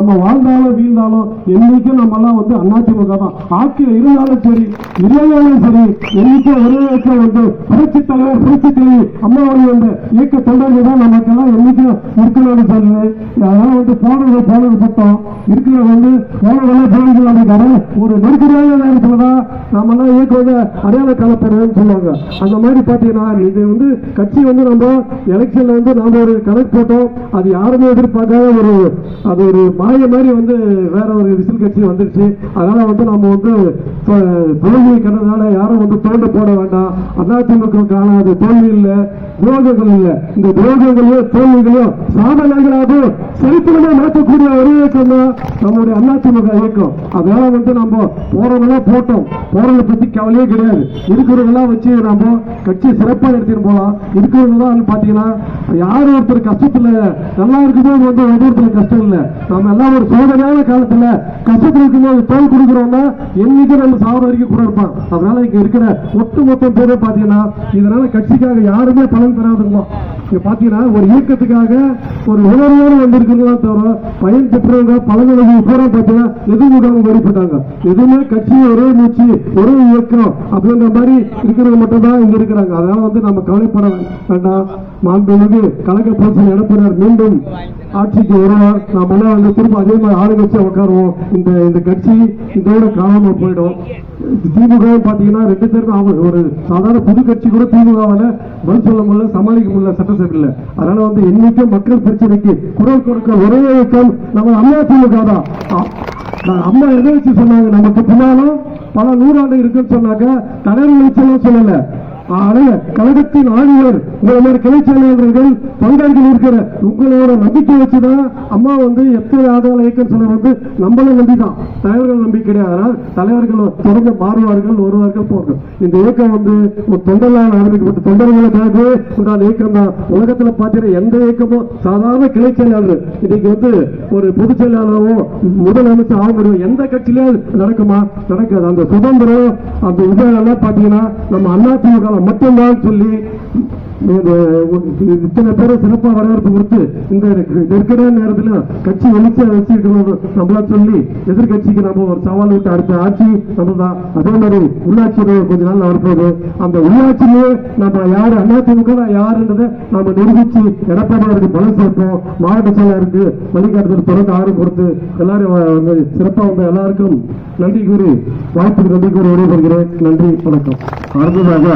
நம்ம வாழ்ந்தாலும் வீழ்ந்தாலும் என்னைக்கும் நம்ம எல்லாம் வந்து அதிமுக தான். ஆட்சியில் இருந்தாலும் சரி இல்லையாலும் சரி என்னைக்கும் ஒரே இயக்கம் வந்து புரட்சி தலைவர் புரட்சி தலைவி அம்மாவுடைய அந்த இயக்க தொண்டர்கள் தான் நமக்கெல்லாம் என்னைக்கும் இருக்கணும்னு சொல்லுவேன். அதெல்லாம் வந்து போனது சுத்தம் இருக்கிற வந்து போனதெல்லாம் போனது ஒரு நெருக்கடியான நேரத்தில் தான் நம்ம எல்லாம் இயக்கம் வந்து அடையாள கலப்படுறதுன்னு சொல்லுவாங்க. அந்த மாதிரி பார்த்தீங்கன்னா இது வந்து கட்சி வந்து நம்ம எலெக்ஷன்ல வந்து நாம ஒரு கணக்கு போட்டோம். அது யாருமே எதிர்பார்க்காத அது ஒரு மாய மாதிரி வந்து வேற ஒரு விசில் கட்சி வந்துருச்சு. அதனால வந்து நம்ம வந்து தோல்வி கண்டதுனால யாரும் வந்து தோண்ட போட வேண்டாம். அதிமுக காணாது தோல்வி இல்லை, துரோகங்கள் இல்லை. இந்த துரோகங்களையும் தோல்விகளையும் சாதனைகளாகவும் சரித்திரமா மாற்றக்கூடிய ஒரு இயக்கம் தான் நம்முடைய அதிமுக இயக்கம். அதனால வந்து நம்ம போறதெல்லாம் போட்டோம், போறதை பத்தி கவலையே கிடையாது. இருக்கிறவங்களாம் வச்சு நம்ம கட்சி சிறப்பாக எடுத்துட்டு போகலாம். இருக்கிறவங்களாம் பாத்தீங்கன்னா யாரும் ஒருத்தர் கஷ்டத்துல நல்லா இருக்கும்போது வந்து ஒவ்வொருத்தருக்கு கஷ்டம் இல்லை. நம்ம எல்லாம் ஒரு சோதனையான காலத்துல கஷ்டத்துல இருக்கும்போது தோல் கொடுக்குறோம்னா என்னைக்கு நம்ம சாவர வரைக்கும் கூட இருப்பான். அதனால இங்க இருக்கிற ஒட்டுமொத்த பேரை பாத்தீங்கன்னா இதனால கட்சிக்காக யாருமே பலன் பெறாதுங்களோ. இங்க பாத்தீங்கன்னா ஒரு இயக்கத்துக்காக ஒரு உணர்வோடு வந்திருக்கிறதா தவிர பயன் பெற்றவங்க பலனுடைய பூரா பாத்தீங்கன்னா எதிர்முகம் வெளிப்பட்டாங்க. எதுவுமே கட்சி ஒரே மூச்சு ஒரே இயக்கம் அப்படின்ற மாதிரி இருக்கிறவங்க மட்டும்தான் இங்க இருக்கிறாங்க. அதனால வந்து நம்ம கவலைப்பட வேண்டாம். மாண்புமிகு கழக பிரச்சனை நடப்பினர் மீண்டும் ஆட்சிக்கு வருவார். நாம எல்லாம் வந்து திரும்ப அதே மாதிரி ஆளுங்கட்சி உட்காருவோம். இந்த கட்சி இதோட காணாம போயிடும். திமுக பாத்தீங்கன்னா ரெண்டு பேருக்கும் அவங்க ஒரு சாதாரண புது கட்சி கூட திமுகவால பதில் சொல்ல முடியல, சமாளிக்க முடியல சட்டசபையில். அதனால வந்து என்னைக்கும் மக்கள் பிரச்சனைக்கு குரல் கொடுக்க ஒரே இயக்கம் நம்ம அதிமுக தான். அம்மா எதை வச்சு சொன்னாங்க, நமக்கு பின்னாலும் பல நூறாண்டு இருக்குன்னு சொன்னாங்க. தலைவர் வச்செல்லாம் சொல்லல. கழகத்தின் ஆளுநர் உங்களை கிளை செயலாளர்கள் பங்காளிகள் இருக்கிற உங்களோட நம்பிக்கை வச்சுதான் அம்மா வந்து எத்தனை ஆதார இயக்கம் சொல்ல வந்து நம்மளும் நம்பிதான், தலைவர்கள் நம்பிக்கை கிடையாது. அதனால் தலைவர்கள் தொடர்ந்து மாறுவார்கள், வருவார்கள், போவார்கள். இந்த இயக்கம் வந்து ஒரு தொண்டர்களால் ஆரம்பிக்கப்பட்ட தொண்டர்களுக்காக உண்டான இயக்கம் தான். உலகத்தில் பார்த்தீங்கன்னா எந்த இயக்கமும் சாதாரண கிளை செயலாளர் இன்னைக்கு வந்து ஒரு பொதுச் செயலாளரோ முதலமைச்சர் ஆக முடியும். எந்த கட்சியிலும் நடக்குமா? நடக்காது. அந்த சுதந்திரம் அந்த இதெல்லாம் பார்த்தீங்கன்னா நம்ம அதிமுக மட்டும்தான் சொல்லி இத்தனை பேரை சிறப்பாக வரவேற்பு கொடுத்து இந்த நெருக்கடியான நேரத்தில் கட்சி வெளிச்ச வச்சிருக்கணும் நம்மளா சொல்லி எதிர்கட்சிக்கு நம்ம ஒரு சவால் விட்டு அடுத்த ஆட்சி நம்ம தான். அதே மாதிரி உள்ளாட்சி கொஞ்ச நாள் வரப்போகுது. அந்த உள்ளாட்சியிலே நம்ம யாரு அதிமுக யாருன்றதை நம்ம நிரூபிச்சு எடப்பாடியாருக்கு பலம் சேர்ப்போம். மாவட்ட செயலருக்கு வழிகாட்டுதல் தொடர்ந்து ஆர்வம் கொடுத்து எல்லாரும் சிறப்பாக வந்த எல்லாருக்கும் நன்றி கூறி வாய்ப்புக்கு நன்றி கூறி விடைபெறுகிறேன். நன்றி, வணக்கம். அடுத்ததாக